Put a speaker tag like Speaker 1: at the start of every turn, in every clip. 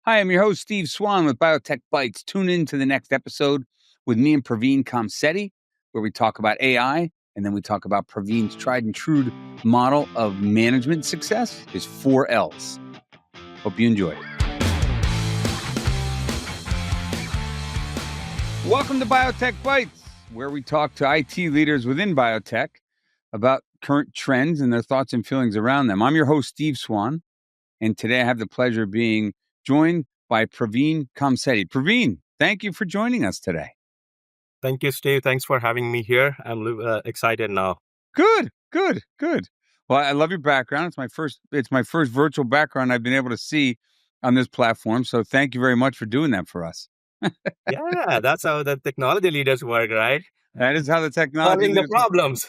Speaker 1: Hi, I'm your host, Steve Swan with Biotech Bytes. Tune in to the next episode with me and Praveen Kamsetti, where we talk about AI, and then we talk about Praveen's tried and true model of management success, his 4 L's. Hope you enjoy it. Welcome to Biotech Bytes, where we talk to IT leaders within biotech about current trends and their thoughts and feelings around them. I'm your host, Steve Swan, and today I have the pleasure of being joined by Praveen Kamsetti. Praveen, thank you for joining us today.
Speaker 2: Thank you, Steve. Thanks for having me here. I'm excited now.
Speaker 1: Good. Well, I love your background. It's my first virtual background I've been able to see on this platform. So thank you very much for doing that for us.
Speaker 2: Yeah, that's how the technology leaders work, right?
Speaker 1: That is how the technology
Speaker 2: Solving the
Speaker 1: leaders.
Speaker 2: problems.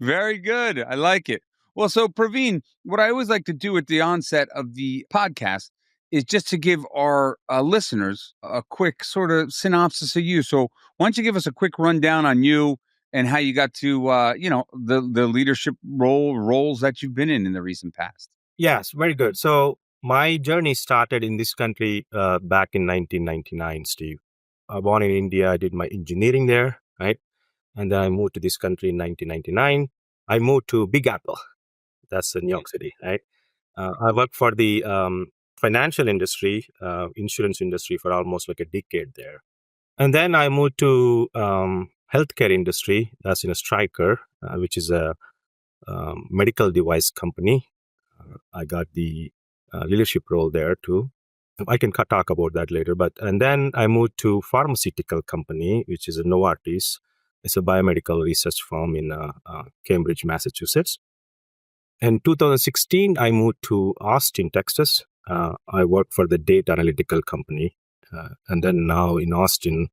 Speaker 1: Very good. I like it. Well, so Praveen, what I always like to do at the onset of the podcast is just to give our listeners a quick sort of synopsis of you. So why don't you give us a quick rundown on you and how you got to, the leadership roles that you've been in the recent past?
Speaker 2: Yes, very good. So my journey started in this country back in 1999, Steve. Born in India, I did my engineering there, right? And then I moved to this country in 1999. I moved to Big Apple. That's in New York City, right? I worked for the financial industry, insurance industry for almost like a decade there. And then I moved to healthcare industry, that's in a Stryker, which is a medical device company. I got the leadership role there too. I can talk about that later. And then I moved to pharmaceutical company, which is a Novartis. It's a biomedical research firm in Cambridge, Massachusetts. In 2016, I moved to Austin, Texas. I work for the data analytical company. And then now in Austin,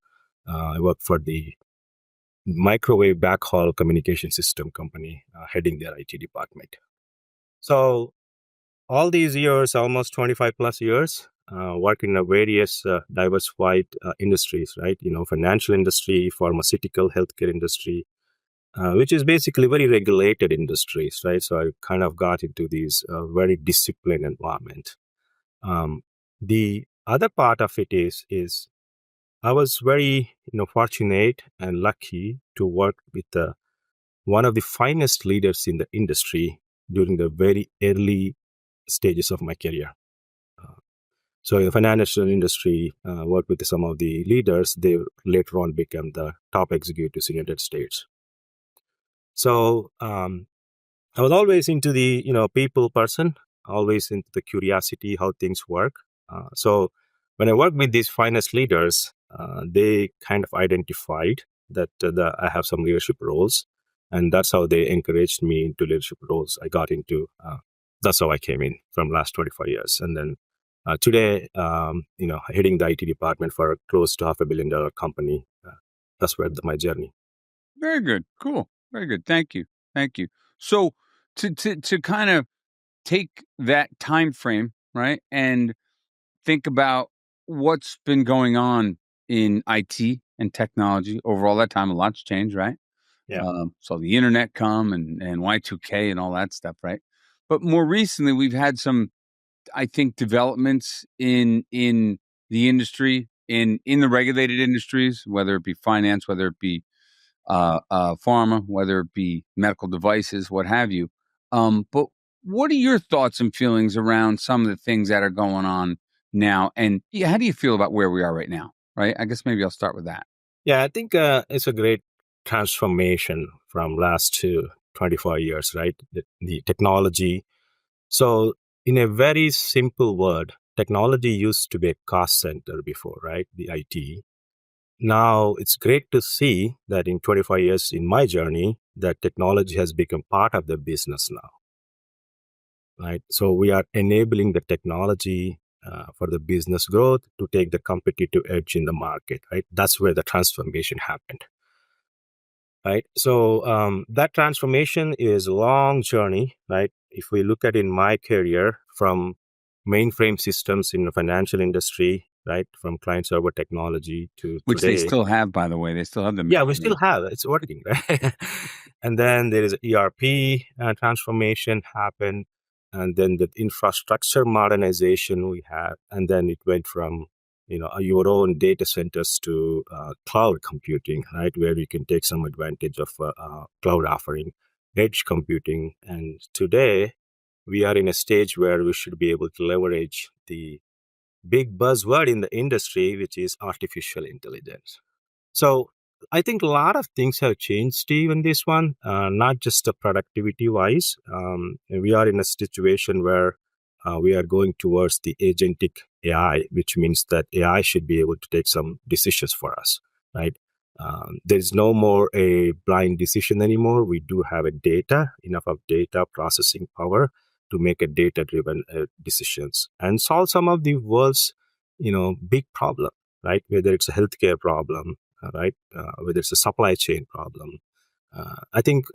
Speaker 2: I work for the microwave backhaul communication system company, heading their IT department. So all these years, almost 25 plus years, work in various diversified industries, right? Financial industry, pharmaceutical, healthcare industry, which is basically very regulated industries, right? So I kind of got into these very disciplined environment. The other part of it is I was very fortunate and lucky to work with one of the finest leaders in the industry during the very early stages of my career. So in the financial industry, worked with some of the leaders. They later on became the top executives in the United States. So I was always into the people person, always into the curiosity how things work. So when I worked with these finest leaders, they kind of identified that I have some leadership roles, and that's how they encouraged me into leadership roles. I got into that's how I came in from last 25 years, and then today, heading the IT department for a close to $500 million company. That's where my journey.
Speaker 1: Very good. Cool. Very good. Thank you. So to kind of take that time frame, right, and think about what's been going on in IT and technology over all that time. A lot's changed, right?
Speaker 2: Yeah.
Speaker 1: So the internet come and Y2K and all that stuff, right? But more recently, we've had some, I think, developments in the industry, in the regulated industries, whether it be finance, whether it be pharma, whether it be medical devices, what have you. But what are your thoughts and feelings around some of the things that are going on now? And how do you feel about where we are right now? Right? I guess maybe I'll start with that.
Speaker 2: Yeah, I think it's a great transformation from last to 25 years, right? The technology. So in a very simple word, technology used to be a cost center before, right? The IT. Now it's great to see that in 25 years in my journey, that technology has become part of the business now, right? So we are enabling the technology for the business growth to take the competitive edge in the market, right? That's where the transformation happened, right? So that transformation is a long journey, right? If we look at in my career from mainframe systems in the financial industry, right, from client server technology to
Speaker 1: Which
Speaker 2: today.
Speaker 1: they still have, by the way. They still have them.
Speaker 2: Yeah, we still have it. It's working, right? And then there is ERP transformation happened. and then the infrastructure modernization we had, and then it went from your own data centers to cloud computing, right, where you can take some advantage of cloud offering, edge computing, and today we are in a stage where we should be able to leverage the big buzzword in the industry, which is artificial intelligence. So I think a lot of things have changed, Steve, in this one, not just the productivity wise. We are in a situation where we are going towards the agentic AI, which means that AI should be able to take some decisions for us, right? There is no more a blind decision anymore. We do have enough of data processing power to make a data-driven decisions and solve some of the world's, big problem, right? Whether it's a healthcare problem, right? Whether it's a supply chain problem. I think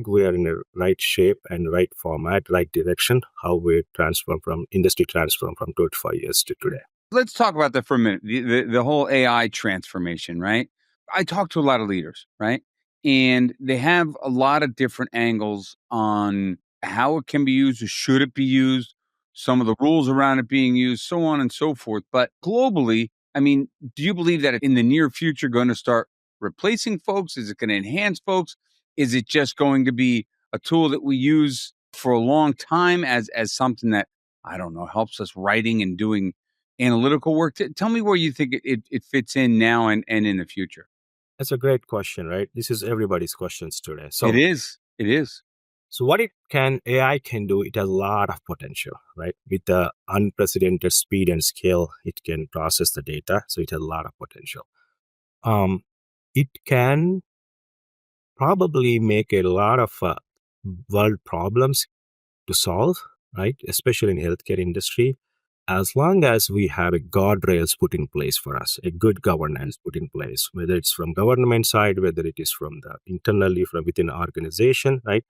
Speaker 2: we are in the right shape and right format, right direction. How we transform from industry transform from 25 years to today.
Speaker 1: Let's talk about that for a minute. The whole AI transformation, right? I talk to a lot of leaders, right? And they have a lot of different angles on how it can be used, or should it be used, some of the rules around it being used, so on and so forth. But globally, I mean, do you believe that in the near future going to start replacing folks? Is it going to enhance folks? Is it just going to be a tool that we use for a long time as something that, I don't know, helps us writing and doing analytical work? Tell me where you think it fits in now and in the future.
Speaker 2: That's a great question, right? This is everybody's questions today.
Speaker 1: It is. It is.
Speaker 2: So what AI can do, it has a lot of potential, right? With the unprecedented speed and scale, it can process the data. So it has a lot of potential. It can probably make a lot of world problems to solve, right? Especially in healthcare industry, as long as we have a guardrails put in place for us, a good governance put in place, whether it's from government side, whether it is from the internally from within the organization, right?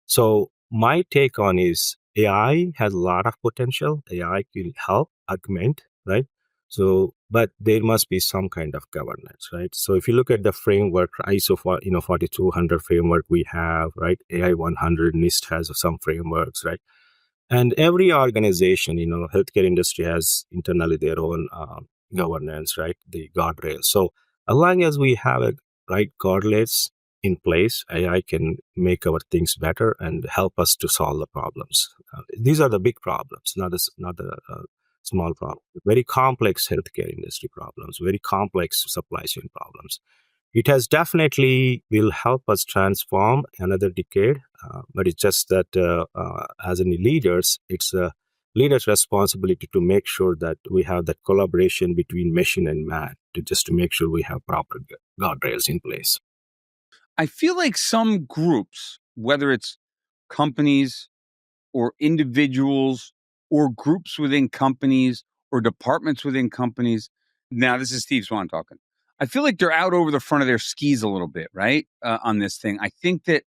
Speaker 2: So my take on is AI has a lot of potential. AI can help augment, right? So, but there must be some kind of governance, right? So if you look at the framework, ISO 4200 framework we have, right? AI 100 NIST has some frameworks, right? And every organization, healthcare industry has internally their own governance, right? The guardrails. So as long as we have a right guardrails in place, AI can make our things better and help us to solve the problems. These are the big problems, not the small problems. Very complex healthcare industry problems, very complex supply chain problems. It has definitely will help us transform another decade, but it's just that as any leaders, it's a leader's responsibility to make sure that we have that collaboration between machine and man to make sure we have proper guardrails in place.
Speaker 1: I feel like some groups, whether it's companies or individuals or groups within companies or departments within companies. Now, this is Steve Swan talking. I feel like they're out over the front of their skis a little bit, right? On this thing. I think that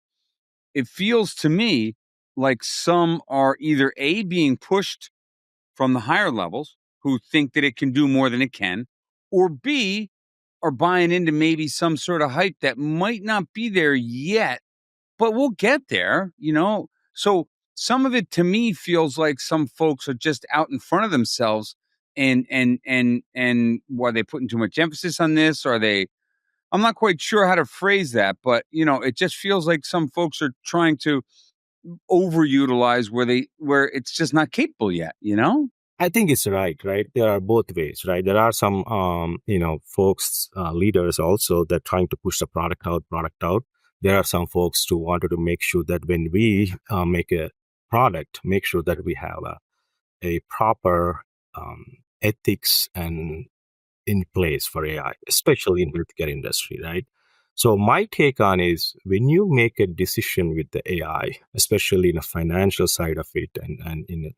Speaker 1: it feels to me like some are either A, being pushed from the higher levels who think that it can do more than it can, or B, are buying into maybe some sort of hype that might not be there yet, but we'll get there. So some of it to me feels like some folks are just out in front of themselves and were they putting too much emphasis on this? Or are they, I'm not quite sure how to phrase that, but it just feels like some folks are trying to overutilize where it's just not capable yet.
Speaker 2: I think it's right? There are both ways, right? There are some, folks, leaders also that trying to push the product out. There are some folks who wanted to make sure that when we make a product, make sure that we have a proper ethics and in place for AI, especially in healthcare industry, right? So my take on is when you make a decision with the AI, especially in a financial side of it and in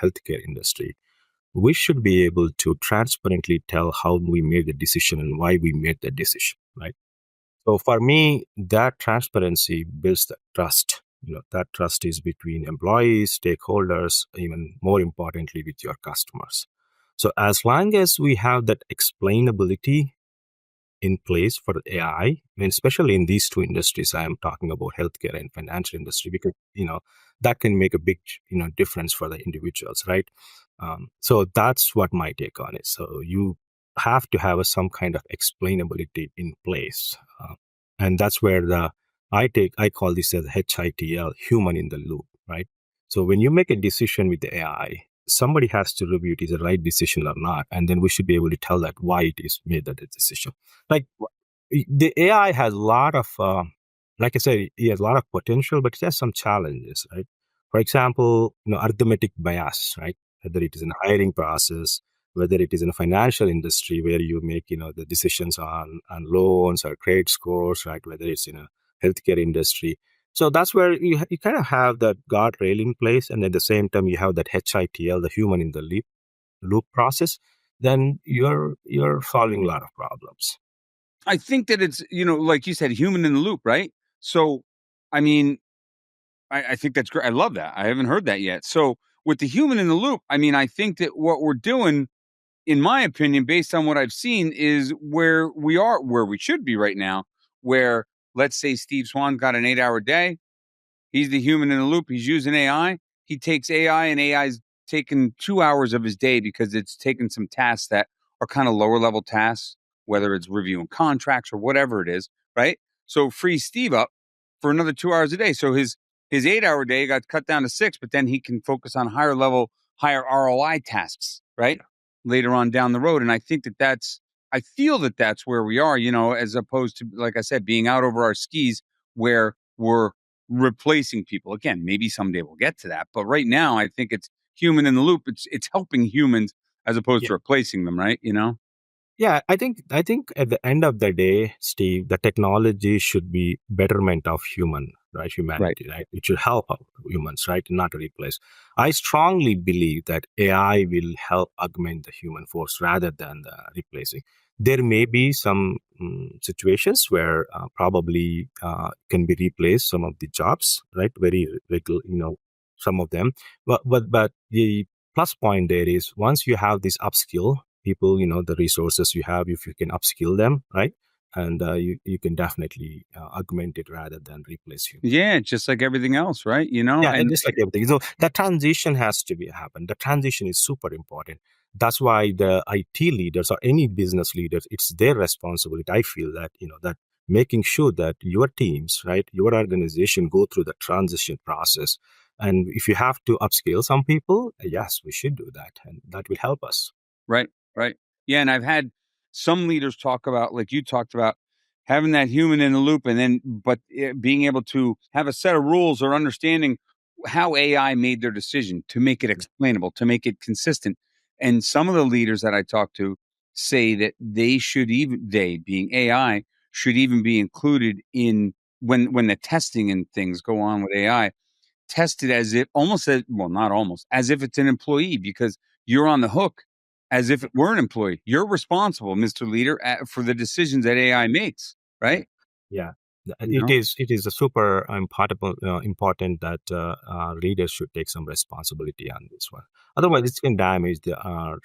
Speaker 2: healthcare industry, we should be able to transparently tell how we made the decision and why we made the decision, right? So for me, that transparency builds the trust. That trust is between employees, stakeholders, even more importantly, with your customers. So as long as we have that explainability, in place for AI, I mean, especially in these two industries I am talking about, healthcare and financial industry, because that can make a big difference for the individuals, right? So that's what my take on it. So you have to have some kind of explainability in place, and that's where I call this as HITL, human in the loop, right? So when you make a decision with the AI, somebody has to review it is the right decision or not, and then we should be able to tell that why it is made that decision. Like the AI has a lot of, like I said, it has a lot of potential, but it has some challenges, right? For example, arithmetic bias, right? Whether it is in a hiring process, whether it is in a financial industry where you make, the decisions on loans or credit scores, right? Whether it's in a healthcare industry. So that's where you kind of have that guardrail in place, and at the same time you have that HITL, the human in the loop process. Then you're solving a lot of problems.
Speaker 1: I think that it's, like you said, human in the loop, right? So, I mean, I think that's great. I love that. I haven't heard that yet. So, with the human in the loop, I mean, I think that what we're doing, in my opinion, based on what I've seen, is where we are, where we should be right now. Where, let's say, Steve Swan got an 8-hour day. He's the human in the loop. He's using AI. He takes AI, and AI's taken 2 hours of his day because it's taken some tasks that are kind of lower level tasks, whether it's reviewing contracts or whatever it is, right? So free Steve up for another 2 hours a day. So his 8-hour day got cut down to 6, but then he can focus on higher level, higher ROI tasks, right? Later on down the road. And I think I feel that that's where we are, as opposed to, like I said, being out over our skis where we're replacing people. Again, maybe someday we'll get to that, but right now I think it's human in the loop. It's helping humans as opposed to replacing them, right?
Speaker 2: Yeah, I think at the end of the day, Steve, the technology should be betterment of
Speaker 1: Right.
Speaker 2: humanity, right? It should help out humans, right? Not replace. I strongly believe that AI will help augment the human force rather than replacing. There may be some situations where probably can be replaced some of the jobs, right? Very regular, some of them. But the plus point there is once you have this upskill people, the resources you have, if you can upskill them, right? And you can definitely augment it rather than replace human.
Speaker 1: Yeah, just like everything else, right?
Speaker 2: Yeah, and
Speaker 1: And
Speaker 2: just like everything. So the transition has to be happen. The transition is super important. That's why the IT leaders or any business leaders, it's their responsibility. I feel that, that making sure that your teams, right, your organization go through the transition process. And if you have to upskill some people, yes, we should do that. And that will help us.
Speaker 1: right, right. Yeah, and I've had some leaders talk about, like you talked about, having that human in the loop, and then being able to have a set of rules or understanding how AI made their decision to make it explainable, to make it consistent. And some of the leaders that I talk to say that they being AI should even be included in when the testing and things go on with AI, tested as if almost as well, not almost as if it's an employee, because you're on the hook as if it were an employee. You're responsible, Mr. Leader, for the decisions that AI makes, right?
Speaker 2: Yeah,
Speaker 1: You know?
Speaker 2: it is a super important that leaders should take some responsibility on this one. Otherwise, it can damage the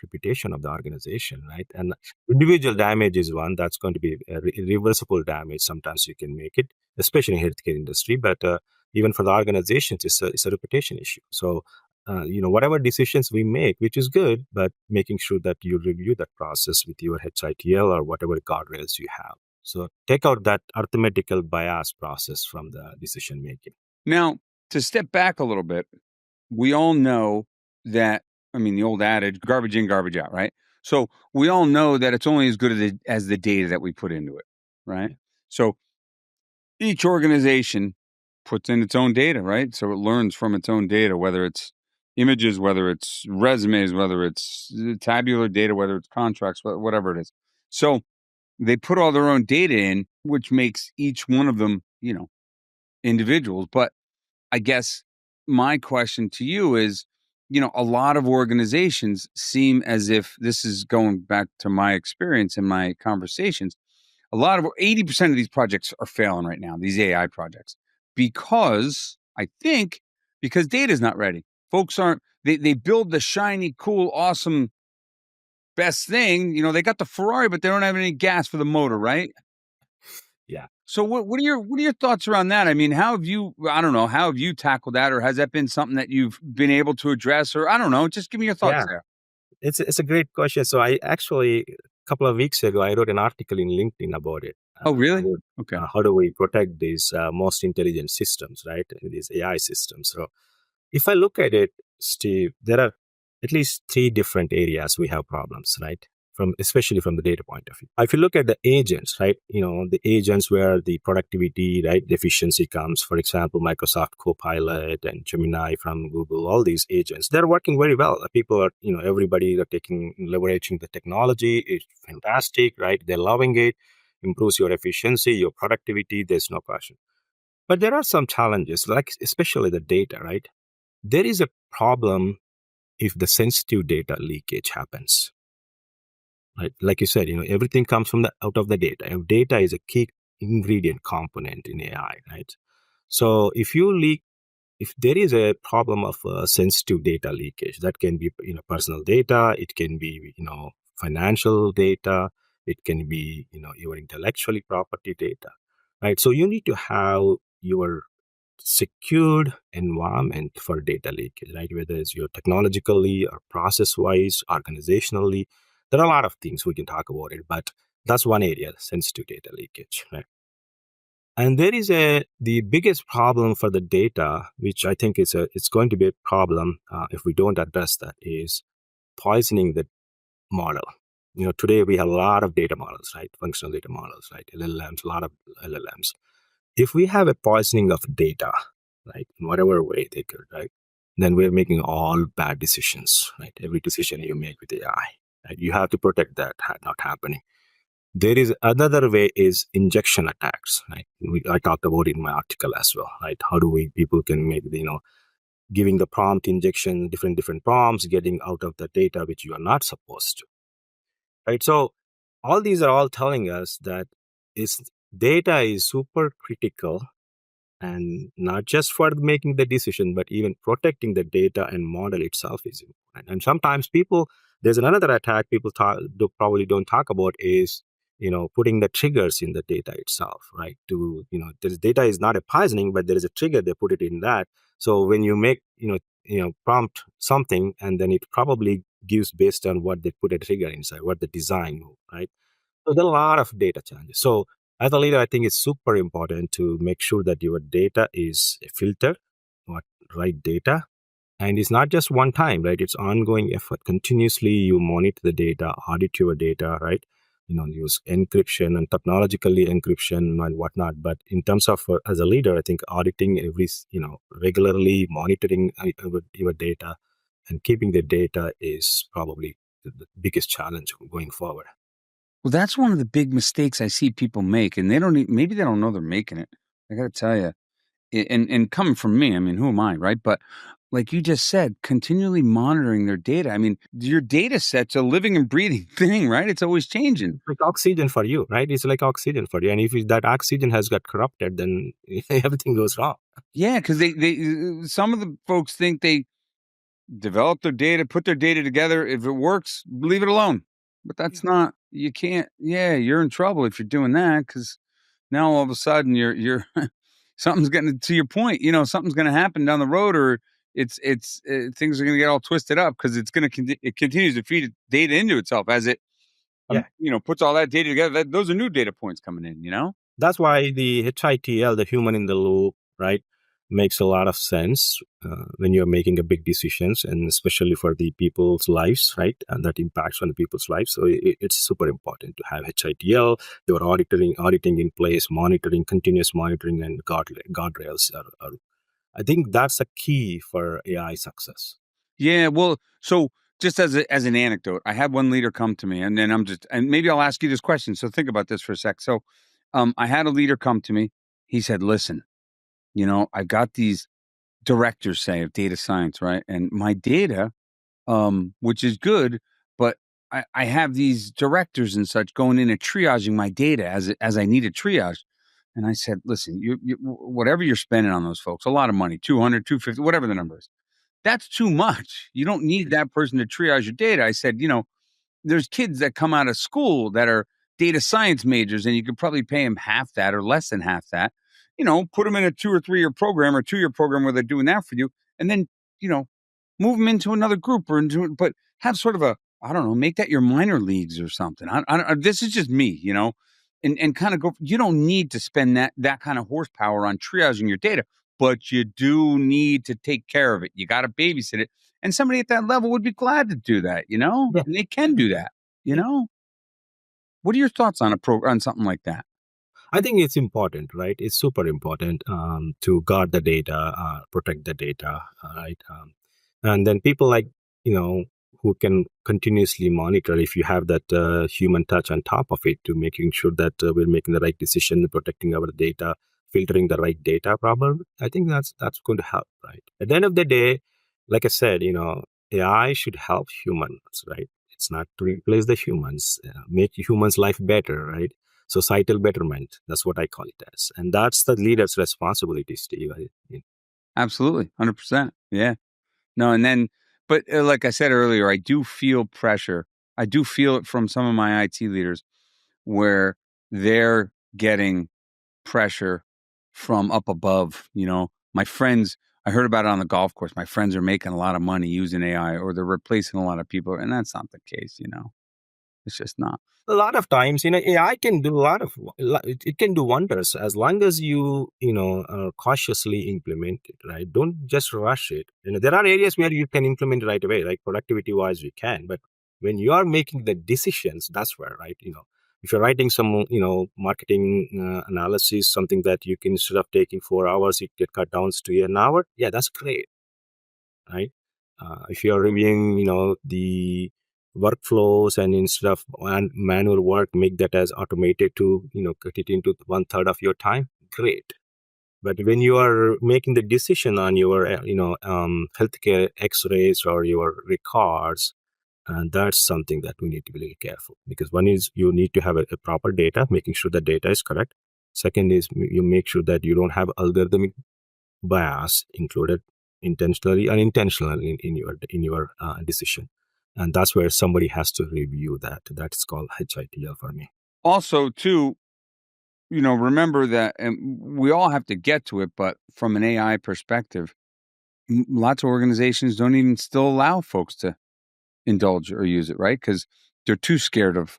Speaker 2: reputation of the organization, right? And individual damage is one that's going to be a reversible damage. Sometimes you can make it, especially in healthcare industry, but even for the organizations, it's a reputation issue. So. Whatever decisions we make, which is good, but making sure that you review that process with your HITL or whatever guardrails you have. So take out that arithmetical bias process from the decision making.
Speaker 1: Now, to step back a little bit, we all know that, I mean, the old adage, garbage in, garbage out, right? So we all know that it's only as good as the data that we put into it, right? So each organization puts in its own data, right? So it learns from its own data, whether it's images, whether it's resumes, whether it's tabular data, whether it's contracts, whatever it is. So they put all their own data in, which makes each one of them, individuals. But I guess my question to you is, a lot of organizations seem as if, this is going back to my experience and my conversations, a lot of 80% of these projects are failing right now, these AI projects, because I think because data is not ready. Folks aren't, they build the shiny, cool, awesome best thing. They got the Ferrari, but they don't have any gas for the motor, right?
Speaker 2: Yeah.
Speaker 1: So what are your thoughts around that? I mean, how have you I don't know, how have you tackled that, or has that been something that you've been able to address, or I don't know, just give me your thoughts
Speaker 2: Yeah.
Speaker 1: there.
Speaker 2: It's a great question. So I actually, a couple of weeks ago, I wrote an article in LinkedIn about it.
Speaker 1: Oh, really?
Speaker 2: About
Speaker 1: Okay.
Speaker 2: how do we protect these most intelligent systems, right? These AI systems. So if I look at it, Steve, there are at least three different areas we have problems, right? Especially from the data point of view. If you look at the agents, right? The agents where the productivity, right, the efficiency comes. For example, Microsoft Copilot and Gemini from Google, all these agents, they're working very well. People are, everybody are leveraging the technology. It's fantastic, right? They're loving it. Improves your efficiency, your productivity. There's no question. But there are some challenges, like especially the data, right? There is a problem if the sensitive data leakage happens. Right? Like you said, everything comes from the out of the data. And data is a key ingredient component in AI, right? So if there is a problem of sensitive data leakage, that can be personal data, it can be financial data, it can be your intellectually property data, right? So you need to have your secured environment for data leakage, right? Whether it's your technologically or process wise, organizationally. There are a lot of things we can talk about it, but that's one area, sensitive data leakage, right? And there is the biggest problem for the data, which I think it's going to be a problem if we don't address that, is poisoning the model. Today we have a lot of data models, right? Functional data models, right? LLMs, a lot of LLMs. If we have a poisoning of data, right, in whatever way they could, right, then we're making all bad decisions, right? Every decision you make with AI, right? You have to protect that not happening. There is another way is injection attacks, right? I talked about it in my article as well, right? How do people can make giving the prompt injection, different prompts, getting out of the data which you are not supposed to, right? So all these are all telling us that is data is super critical, and not just for making the decision, but even protecting the data and model itself is important. And sometimes there's another attack people probably don't talk about is putting the triggers in the data itself, right? This data is not a poisoning, but there is a trigger, they put it in that. So when you make prompt something, and then it probably gives based on what they put a trigger inside, what the design, right? So there are a lot of data challenges. So as a leader, I think it's super important to make sure that your data is filtered, what right data, and it's not just one time, right? It's ongoing effort. Continuously, you monitor the data, audit your data, right? Use encryption and technologically encryption and whatnot. But in terms of as a leader, I think auditing regularly monitoring your data and keeping the data is probably the biggest challenge going forward.
Speaker 1: Well, that's one of the big mistakes I see people make, and they don't maybe they don't know they're making it. I got to tell you, and coming from me, I mean, who am I, right? But like you just said, continually monitoring their data. I mean, your data set's a living and breathing thing, right? It's always changing.
Speaker 2: Like oxygen for you, right? It's like oxygen for you. And if that oxygen has got corrupted, then everything goes wrong.
Speaker 1: Yeah, because some of the folks think they develop their data, put their data together. If it works, leave it alone. But that's not. You can't. Yeah, you're in trouble if you're doing that, because now all of a sudden you're something's getting to your point. Something's going to happen down the road, or it's things are going to get all twisted up because it's going to it continues to feed data into itself as it
Speaker 2: Yeah.
Speaker 1: puts all that data together. Those are new data points coming in.
Speaker 2: That's why the HITL, the human in the loop, right, makes a lot of sense when you're making a big decisions, and especially for the people's lives, right, and that impacts on the people's lives. So it's super important to have HITL, your auditing in place, monitoring, continuous monitoring, and guardrails. I think that's a key for AI success.
Speaker 1: Yeah, well, so just as an anecdote, I had one leader come to me, and then and maybe I'll ask you this question. So think about this for a sec. So, I had a leader come to me. He said, "Listen, I got these directors, say, of data science, right? And my data, which is good, but I have these directors and such going in and triaging my data as I need a triage." And I said, "Listen, whatever you're spending on those folks, a lot of money, 200, 250, whatever the number is, that's too much. You don't need that person to triage your data." I said, there's kids that come out of school that are data science majors, and you could probably pay them half that or less than half that. Put them in a 2 or 3 year program or 2 year program where they're doing that for you, and then you know move them into another group or into, but have sort of a, I don't know, make that your minor leagues or something. This is just me, and kind of go. You don't need to spend that kind of horsepower on triaging your data, but you do need to take care of it. You got to babysit it, and somebody at that level would be glad to do that,
Speaker 2: Yeah.
Speaker 1: and they can do that, you
Speaker 2: Yeah.
Speaker 1: know. What are your thoughts on on something like that?
Speaker 2: I think it's important, right? It's super important to guard the data, protect the data, right? And then people like, you know, who can continuously monitor if you have that human touch on top of it to making sure that we're making the right decision, protecting our data, filtering the right data problem. I think that's going to help, right? At the end of the day, like I said, AI should help humans, right? It's not to replace the humans, make humans' life better, right? Societal betterment. That's what I call it as. And that's the leader's responsibility, Steve.
Speaker 1: Absolutely, 100%. Yeah. No, and then, but like I said earlier, I do feel pressure. I do feel it from some of my IT leaders where they're getting pressure from up above. My friends, I heard about it on the golf course. My friends are making a lot of money using AI, or they're replacing a lot of people. And that's not the case. It's just not.
Speaker 2: A lot of times, AI can do a lot of, it can do wonders as long as cautiously implement it, right? Don't just rush it. There are areas where you can implement it right away, like productivity wise, you can. But when you are making the decisions, that's where, right? If you're writing some, marketing analysis, something that you can, instead of taking 4 hours, it get cut down to an hour. Yeah, that's great, right? If you're reviewing, the workflows, and instead of manual work, make that as automated to, cut it into 1/3 of your time. Great. But when you are making the decision on your, healthcare X-rays or your records, and that's something that we need to be really careful, because one is you need to have a proper data, making sure the data is correct. Second is you make sure that you don't have algorithmic bias included intentionally or unintentionally in your decision, and that's where somebody has to review that. That's called HITL for me.
Speaker 1: Also, too, remember that, and we all have to get to it, but from an AI perspective, lots of organizations don't even still allow folks to indulge or use it, right? Because they're too scared of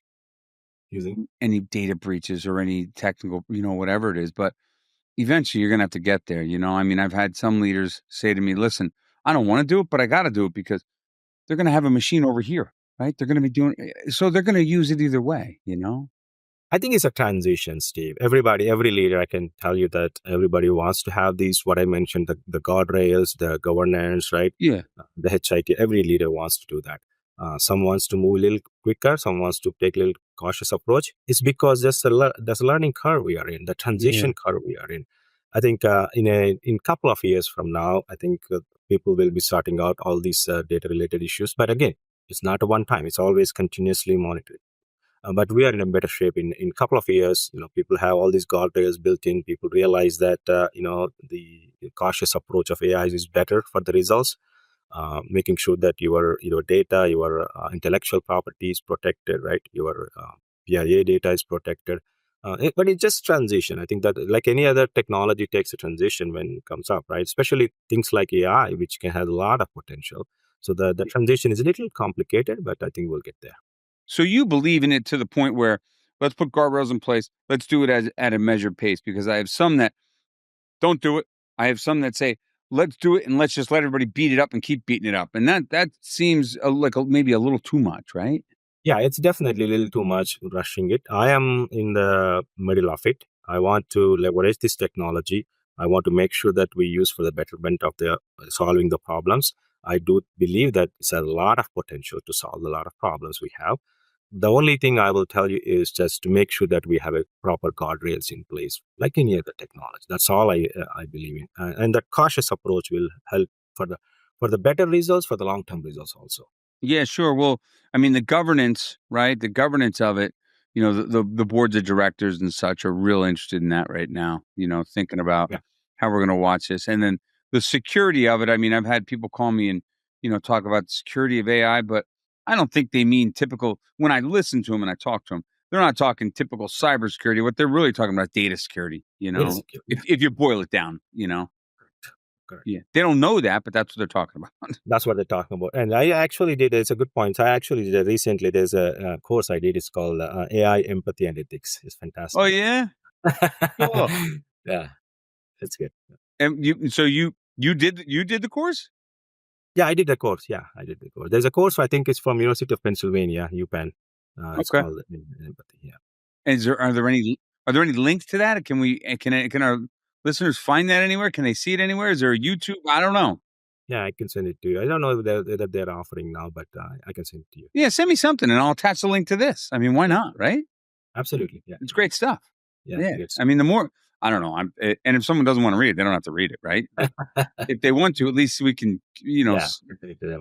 Speaker 2: Using
Speaker 1: any data breaches or any technical, whatever it is. But eventually you're going to have to get there. I mean, I've had some leaders say to me, listen, I don't want to do it, but I got to do it because they're going to have a machine over here, right? They're going to be doing, so they're going to use it either way.
Speaker 2: I think it's a transition, Steve. Every leader, I can tell you that everybody wants to have these, what I mentioned, the guardrails, the governance, right?
Speaker 1: Yeah.
Speaker 2: The HIT, every leader wants to do that. Some wants to move a little quicker, some wants to take a little cautious approach. It's because there's a learning curve we are in, the transition curve we are in. I think in couple of years from now, I think people will be sorting out all these data related issues. But again, it's not a one time; it's always continuously monitored. But we are in a better shape in couple of years. People have all these guardrails built in. People realize that the cautious approach of AI is better for the results. Making sure that your data, your intellectual property is protected, right? Your PIA data is protected. But it's just transition. I think that, like any other technology, takes a transition when it comes up, right? Especially things like AI, which can have a lot of potential. So the transition is a little complicated, but I think we'll get there.
Speaker 1: So you believe in it to the point where let's put guardrails in place. Let's do it at a measured pace, because I have some that don't do it. I have some that say, let's do it and let's just let everybody beat it up and keep beating it up. And that seems maybe a little too much, right?
Speaker 2: Yeah, it's definitely a little too much rushing it. I am in the middle of it. I want to leverage this technology. I want to make sure that we use for the betterment of the solving the problems. I do believe that it's a lot of potential to solve a lot of problems we have. The only thing I will tell you is just to make sure that we have a proper guardrails in place, like any other technology. That's all I believe in, and that cautious approach will help for the better results, for the long term results also.
Speaker 1: Yeah, sure. Well, I mean, the governance, right? The governance of it, the boards of directors and such are real interested in that right now, thinking about
Speaker 2: Yeah.
Speaker 1: how we're going to watch this. And then the security of it. I mean, I've had people call me and, talk about the security of AI, but I don't think they mean typical. When I listen to them and I talk to them, they're not talking typical cybersecurity. What they're really talking about is data security.
Speaker 2: Data security.
Speaker 1: If you boil it down,
Speaker 2: Correct.
Speaker 1: yeah, they don't know that, but that's what they're talking about.
Speaker 2: That's what they're talking about. And I actually did, it's a good point. I actually did recently, there's a course I did. It's called AI Empathy and Ethics. It's
Speaker 1: Oh
Speaker 2: fantastic.
Speaker 1: yeah, cool.
Speaker 2: Yeah, it's good.
Speaker 1: And you did the course?
Speaker 2: Yeah, I did the course. Yeah, I did the course. There's a course, I think it's from University of Pennsylvania, UPenn. It's
Speaker 1: Okay.
Speaker 2: called Empathy. Yeah.
Speaker 1: And are there any links to that? Can our listeners find that anywhere? Can they see it anywhere? Is there a YouTube? I don't know.
Speaker 2: Yeah, I can send it to you. I don't know if they're offering now, but I can send it to you.
Speaker 1: Yeah, send me something and I'll attach the link to this. I mean, why not, right?
Speaker 2: Absolutely. Yeah.
Speaker 1: It's great stuff.
Speaker 2: Yeah.
Speaker 1: Yeah.
Speaker 2: It's,
Speaker 1: I mean, the more I don't know. And if someone doesn't want to read it, they don't have to read it, right? But if they want to, at least we can,
Speaker 2: yeah,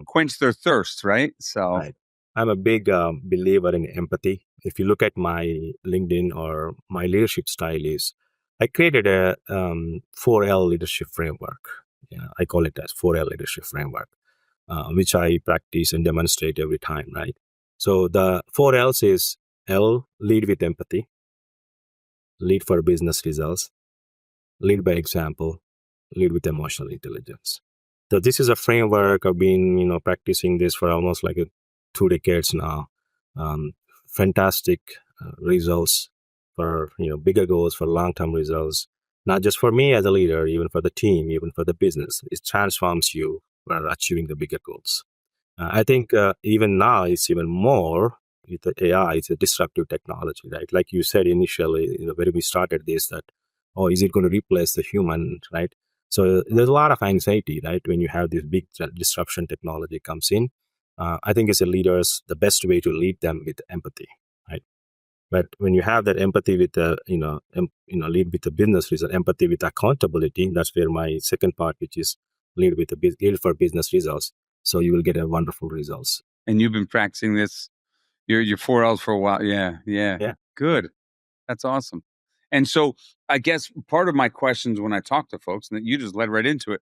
Speaker 1: quench their thirst, right? So
Speaker 2: right. I'm a big believer in empathy. If you look at my LinkedIn or my leadership style is, I created a 4L leadership framework. Yeah, I call it as 4L leadership framework, which I practice and demonstrate every time, right? So the 4Ls is L, lead with empathy, lead for business results, lead by example, lead with emotional intelligence. So this is a framework. I've been, practicing this for almost like 2 decades now. Fantastic results for, bigger goals, for long-term results, not just for me as a leader, even for the team, even for the business. It transforms you for achieving the bigger goals. I think even now it's even more with the AI. It's a disruptive technology, right? Like you said initially, when we started this, that, oh, is it going to replace the human, right? So there's a lot of anxiety, right? When you have this big disruption technology comes in, I think as a leaders, the best way to lead them with empathy, right? But when you have that empathy with the, lead with the business result, empathy with accountability, that's where my second part, which is lead for business results. So you will get a wonderful results.
Speaker 1: and you've been practicing this your 4Ls for a while. Yeah.
Speaker 2: Yeah.
Speaker 1: Good. That's awesome. And so I guess part of my questions when I talk to folks, and that you just led right into it,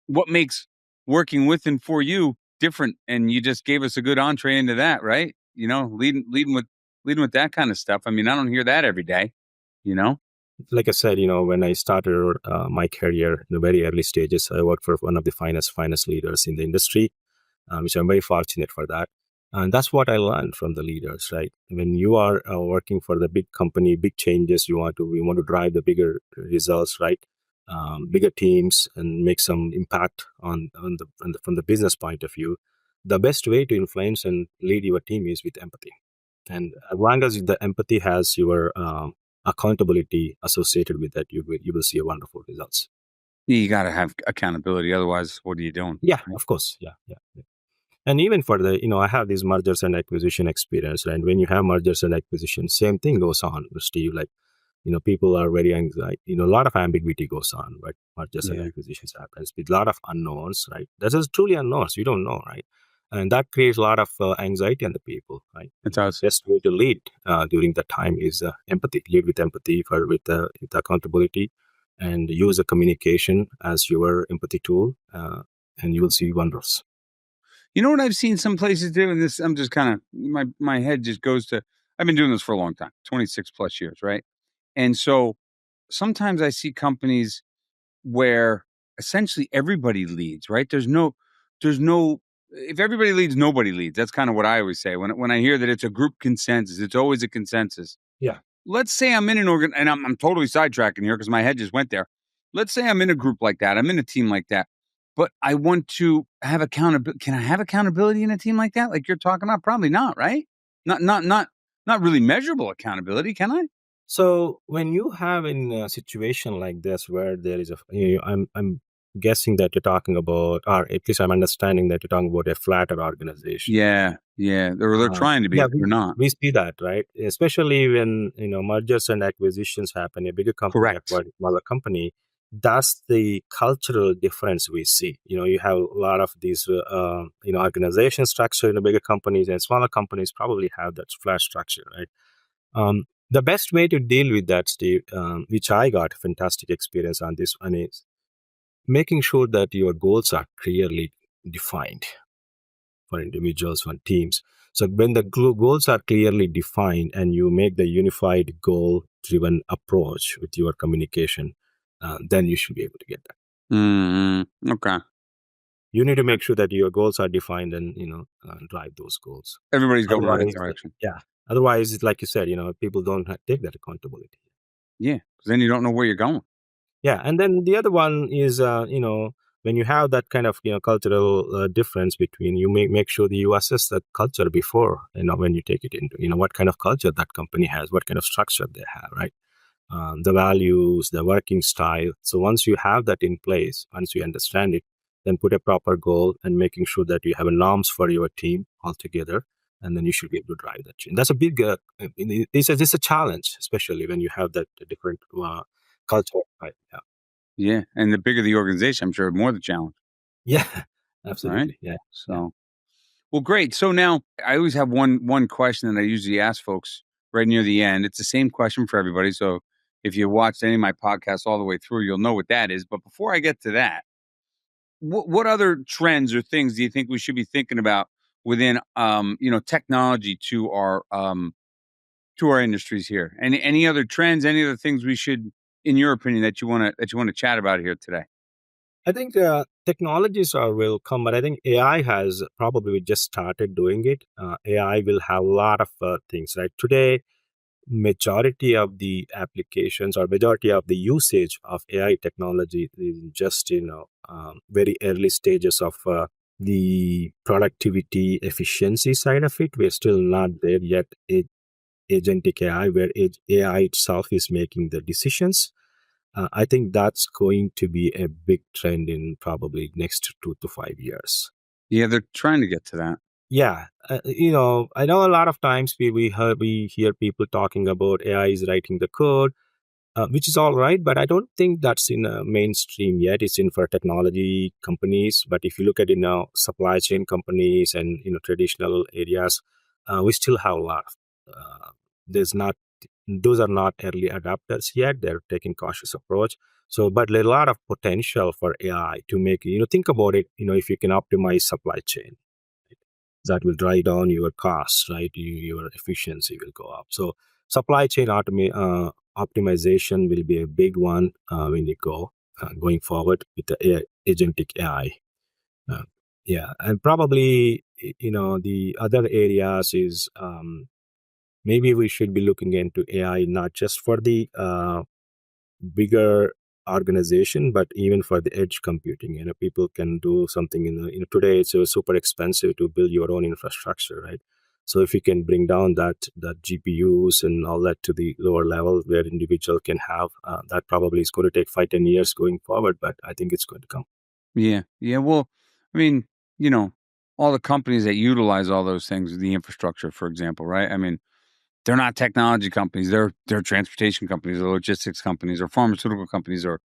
Speaker 1: what makes working with and for you different? And you just gave us a good entree into that, right? Leading with that kind of stuff. I mean, I don't hear that every day, you know?
Speaker 2: Like I said, when I started my career in the very early stages, I worked for one of the finest leaders in the industry, which I'm very fortunate for that. And that's what I learned from the leaders, right? When you are working for the big company, big changes, we want to drive the bigger results, right? Bigger teams and make some impact from the business point of view. The best way to influence and lead your team is with empathy. And as long as the empathy has your accountability associated with that, you will see a wonderful results.
Speaker 1: You got to have accountability. Otherwise, what are you doing?
Speaker 2: Yeah, of course. Yeah. And even for the, I have this mergers and acquisition experience. And when you have mergers and acquisition, same thing goes on, Steve. Like, people are very anxiety. A lot of ambiguity goes on, right? Mergers and acquisitions happens with a lot of unknowns, right? That is truly unknowns. You don't know, right? And that creates a lot of anxiety on the people, right?
Speaker 1: It does.
Speaker 2: The best way to lead during that time is empathy. Lead with empathy, with accountability, and use a communication as your empathy tool, and you will see wonders.
Speaker 1: You know what I've seen some places do, and this I'm just kind of my head just goes to. I've been doing this for a long time, 26 plus years, right? And so sometimes I see companies where essentially everybody leads, right? There's no if everybody leads, nobody leads. That's kind of what I always say. When I hear that it's a group consensus, it's always a consensus.
Speaker 2: Yeah.
Speaker 1: Let's say I'm in an organ and I'm totally sidetracking here because my head just went there. Let's say I'm in a group like that. I'm in a team like that. But I want to have accountability. Can I have accountability in a team like that? Like you're talking about? Probably not, right? Not really measurable accountability, can I?
Speaker 2: So when you have in a situation like this where there is I'm guessing that you're talking about, or at least I'm understanding that you're talking about a flatter organization.
Speaker 1: Yeah. They're trying to be,
Speaker 2: Yeah,
Speaker 1: but they're not.
Speaker 2: we see that, right? Especially when mergers and acquisitions happen, a bigger company
Speaker 1: Correct.
Speaker 2: acquired a smaller company. That's the cultural difference we see. You have a lot of these organization structure in the bigger companies, and smaller companies probably have that flat structure, right? The best way to deal with that, Steve, which I got fantastic experience on this one, is making sure that your goals are clearly defined. for individuals, for teams. So when the goals are clearly defined and you make the unified goal-driven approach with your communication, then you should be able to get that.
Speaker 1: Okay.
Speaker 2: You need to make sure that your goals are defined and drive those goals.
Speaker 1: Everybody's going in the right
Speaker 2: Otherwise,
Speaker 1: direction.
Speaker 2: yeah. Otherwise, like you said, people don't take that accountability.
Speaker 1: Yeah, because then you don't know where you're going.
Speaker 2: Yeah, and then the other one is, when you have that kind of cultural difference between, you make sure that you assess the culture before, when you take it into, what kind of culture that company has, what kind of structure they have, right? The values, the working style. So once you have that in place, once you understand it, then put a proper goal and making sure that you have a norms for your team altogether, and then you should be able to drive that change. That's a big, it's a challenge, especially when you have that different culture. Right? Yeah.
Speaker 1: Yeah, and the bigger the organization, I'm sure the more the challenge.
Speaker 2: Yeah,
Speaker 1: Right?
Speaker 2: absolutely. Yeah.
Speaker 1: So, well, great. So now I always have one question that I usually ask folks right near the end. It's the same question for everybody. So if you watched any of my podcasts all the way through, you'll know what that is. But before I get to that, what other trends or things do you think we should be thinking about within technology to our industries here? Any other trends, any other things we should, in your opinion, that you want to chat about here today?
Speaker 2: I think technologies will come, but I think AI has probably just started doing it. AI will have a lot of things, right? Today, majority of the applications or majority of the usage of AI technology is just very early stages of the productivity efficiency side of it. We're still not there yet. Agentic AI, where AI itself is making the decisions. I think that's going to be a big trend in probably next 2 to 5 years.
Speaker 1: Yeah, they're trying to get to that.
Speaker 2: Yeah, I know a lot of times we hear people talking about AI is writing the code, which is all right, but I don't think that's in mainstream yet. It's in for technology companies, but if you look at supply chain companies and traditional areas, we still have a lot. There's not Those are not early adapters yet. They're taking cautious approach. So, but there's a lot of potential for AI to make think about it. If you can optimize supply chain, that will drive down your costs, right? Your efficiency will go up. So supply chain optimization will be a big one when you going forward with the agentic AI. Uh, yeah, and probably the other areas is maybe we should be looking into AI not just for the bigger organization, but even for the edge computing. People can do something today it's super expensive to build your own infrastructure, right? So if you can bring down that GPUs and all that to the lower level where individual can have, that probably is going to take 5-10 years going forward, but I think it's going to come.
Speaker 1: Yeah. Yeah. Well, I mean, all the companies that utilize all those things, the infrastructure, for example, right? I mean, they're not technology companies. They're transportation companies or logistics companies or pharmaceutical companies or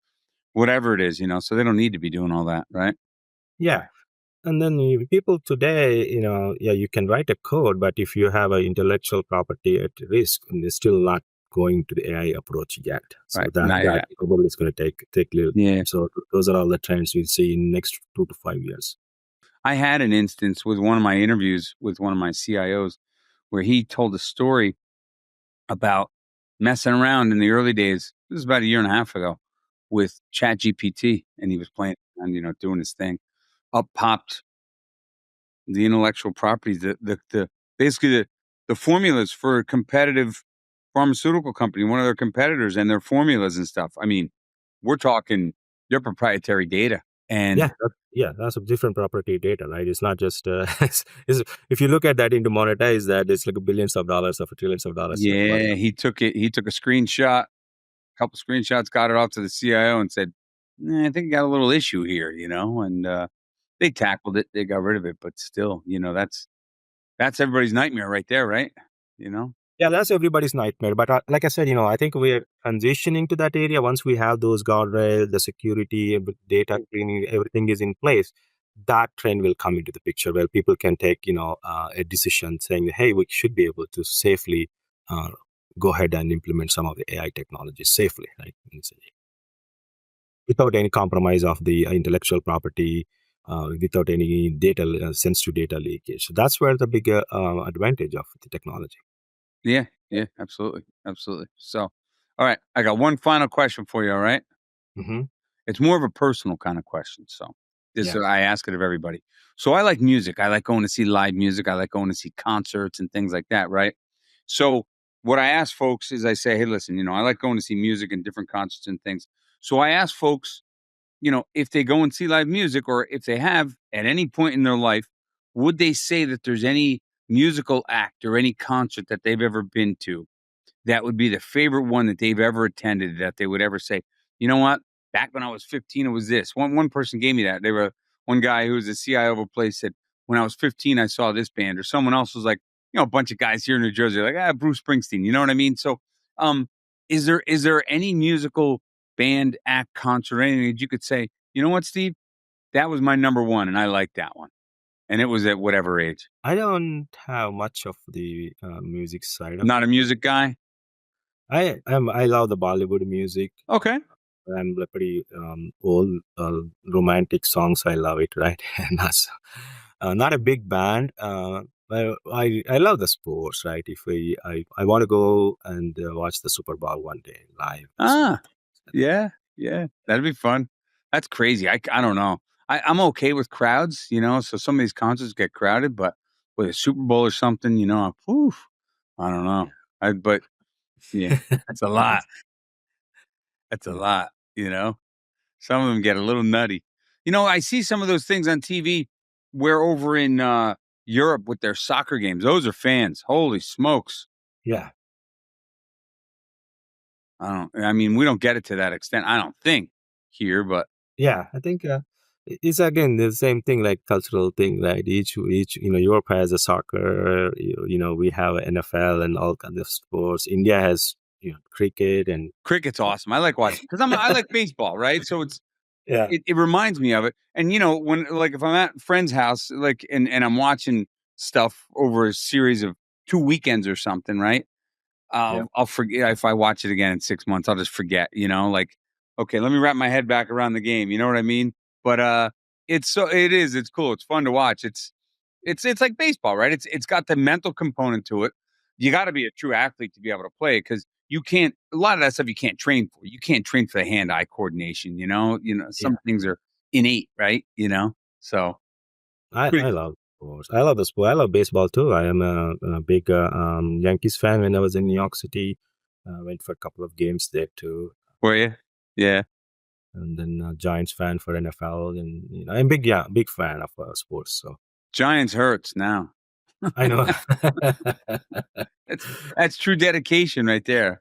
Speaker 1: whatever it is, so they don't need to be doing all that, right?
Speaker 2: Yeah. And then people today, yeah, you can write a code, but if you have an intellectual property at risk, and they're still not going to the AI approach yet. So
Speaker 1: Right.
Speaker 2: that probably is going to take a little
Speaker 1: Yeah.
Speaker 2: time. So those are all the trends we see in next 2 to 5 years.
Speaker 1: I had an instance with one of my interviews with one of my CIOs where he told a story about messing around in the early days. This was about a year and a half ago with ChatGPT, and he was playing and doing his thing. Up popped the intellectual properties, the basically the formulas for a competitive pharmaceutical company, one of their competitors, and their formulas and stuff. I mean, we're talking their proprietary data. And
Speaker 2: That's a different property data, right? It's not just if you look at that into monetize that, it's like billions of dollars or trillions of dollars.
Speaker 1: yeah, he took a screenshot, a couple screenshots, got it off to the CIO and said, I think you got a little issue here, and they tackled it, they got rid of it, but still, that's everybody's nightmare right there, right?
Speaker 2: Yeah, that's everybody's nightmare. But like I said, I think we're transitioning to that area. Once we have those guardrails, the security, data cleaning, everything is in place, that trend will come into the picture where people can take, a decision saying, hey, we should be able to safely go ahead and implement some of the AI technologies safely, right? Without any compromise of the intellectual property without any data sensitive data leakage. So that's where the bigger advantage of the technology.
Speaker 1: Yeah, yeah, absolutely, absolutely. So, all right, I got one final question for you. All right,
Speaker 2: Hmm.
Speaker 1: it's more of a personal kind of question. So, this
Speaker 2: Yeah,
Speaker 1: I ask it of everybody. So, I like music. I like going to see live music. I like going to see concerts and things like that. Right. So, what I ask folks is, I say, hey, listen, I like going to see music and different concerts and things. So, I ask folks, if they go and see live music, or if they have at any point in their life, would they say that there's any musical act or any concert that they've ever been to that would be the favorite one that they've ever attended, that they would ever say, you know what? Back when I was 15, it was this. One person gave me that. They were one guy who was a CIO of a place said, when I was 15, I saw this band. Or someone else was like, a bunch of guys here in New Jersey, like, Bruce Springsteen. You know what I mean? So, um, is there any musical band, act, concert, anything that you could say, you know what, Steve? That was my number one, and I liked that one. And it was at whatever age.
Speaker 2: I don't have much of the music side of
Speaker 1: Not a
Speaker 2: it.
Speaker 1: music guy.
Speaker 2: I love the Bollywood music.
Speaker 1: Okay.
Speaker 2: I'm pretty old romantic songs. I love it, right? And that's not a big band. But I love the sports, right? If I want to go and watch the Super Bowl one day live. So
Speaker 1: Ah, yeah, yeah, that'd be fun. That's crazy. I don't know. I'm okay with crowds, so some of these concerts get crowded, but with a Super Bowl or something, whew, I don't know. But yeah, it's a
Speaker 2: yeah,
Speaker 1: lot. It's a
Speaker 2: yeah,
Speaker 1: lot, you know? Some of them get a little nutty. I see some of those things on TV where over in Europe with their soccer games, those are fans. Holy smokes.
Speaker 2: yeah.
Speaker 1: I mean, we don't get it to that extent, I don't think, here, but
Speaker 2: Yeah, I think it's again the same thing, like cultural thing, right? Each Europe has a soccer, we have NFL and all kinds of sports. India has cricket and
Speaker 1: cricket's awesome. I like watching because I like baseball, right? So
Speaker 2: yeah,
Speaker 1: it reminds me of it. And when like if I'm at friend's house, like and I'm watching stuff over a series of 2 weekends or something, right?
Speaker 2: yeah,
Speaker 1: I'll forget if I watch it again in 6 months. I'll just forget. Like okay, let me wrap my head back around the game. You know what I mean? But it's cool. It's fun to watch. It's like baseball, right? It's got the mental component to it. You got to be a true athlete to be able to play it because you can't. A lot of that stuff you can't train for. You can't train for the hand-eye coordination. Some
Speaker 2: yeah.
Speaker 1: things are innate, right? So
Speaker 2: I
Speaker 1: pretty.
Speaker 2: love sports. I love the sport. I love baseball too. I am a big Yankees fan. When I was in New York City, went for a couple of games there too,
Speaker 1: Were you? Yeah.
Speaker 2: and then Giants fan for NFL, and I'm big fan of sports. So
Speaker 1: Giants hurts now.
Speaker 2: I know.
Speaker 1: That's that's true dedication right there.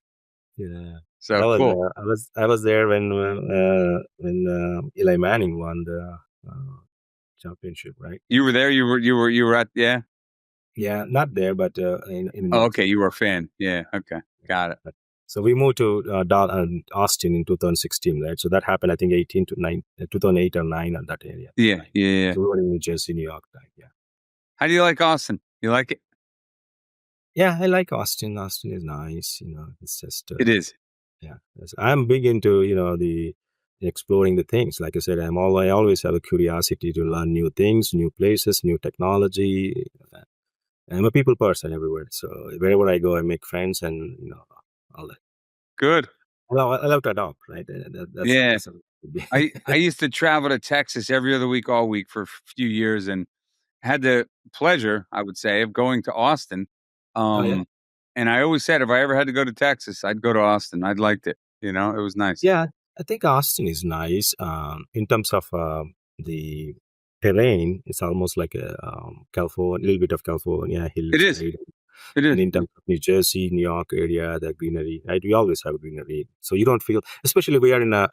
Speaker 2: Yeah,
Speaker 1: So cool.
Speaker 2: I was there when Eli Manning won the championship, right?
Speaker 1: You were there. You were at. Yeah.
Speaker 2: Yeah, not there, but in New
Speaker 1: Oh,
Speaker 2: York
Speaker 1: okay.
Speaker 2: City.
Speaker 1: You were a fan. Yeah. Okay. Got it.
Speaker 2: But- So we moved to Austin in 2016, right? So that happened, I think, 2008 or 9 at that area,
Speaker 1: Yeah.
Speaker 2: right?
Speaker 1: Yeah. Yeah.
Speaker 2: So we were in New Jersey, New York, right? Yeah.
Speaker 1: How do you like Austin? You like it?
Speaker 2: Yeah, I like Austin. Austin is nice. It's just
Speaker 1: It is.
Speaker 2: yeah. I'm big into the exploring the things. Like I said, I always have a curiosity to learn new things, new places, new technology. I'm a people person everywhere. So wherever I go, I make friends, and all that.
Speaker 1: Good.
Speaker 2: I love to adopt, right?
Speaker 1: Yeah.
Speaker 2: That's a,
Speaker 1: I used to travel to Texas every other week, all week for a few years, and had the pleasure, I would say, of going to Austin.
Speaker 2: oh yeah.
Speaker 1: Um, and I always said if I ever had to go to Texas, I'd go to Austin. I'd liked it. It was nice.
Speaker 2: Yeah, I think Austin is nice. In terms of the terrain, it's almost like a California, a little bit of California
Speaker 1: It is.
Speaker 2: hillside.
Speaker 1: It
Speaker 2: And
Speaker 1: is.
Speaker 2: in terms of New Jersey, New York area, the greenery, right? We always have greenery, so you don't feel. Especially we are in a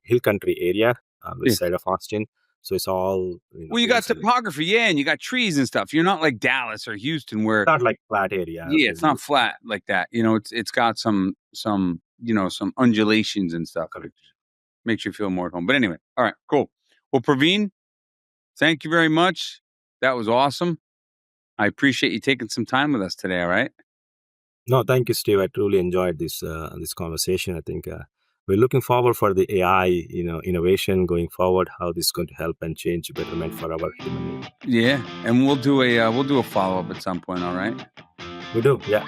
Speaker 2: hill country area,
Speaker 1: Yeah.
Speaker 2: west side of Austin, so it's all
Speaker 1: Well, you got
Speaker 2: hills and
Speaker 1: topography, yeah, and you got trees and stuff. You're not like Dallas or Houston where
Speaker 2: not like flat area
Speaker 1: yeah,
Speaker 2: where
Speaker 1: it's not
Speaker 2: you
Speaker 1: flat like that. It's got some undulations and stuff. It
Speaker 2: correct.
Speaker 1: makes you feel more at home. But anyway, all right, cool. Well, Praveen, thank you very much. That was awesome. I appreciate you taking some time with us today. All right.
Speaker 2: No, thank you, Steve. I truly enjoyed this conversation. I think we're looking forward for the AI, innovation going forward, how this is going to help and change betterment for our human.
Speaker 1: Yeah, and we'll do a follow up at some point. All right.
Speaker 2: We do, yeah.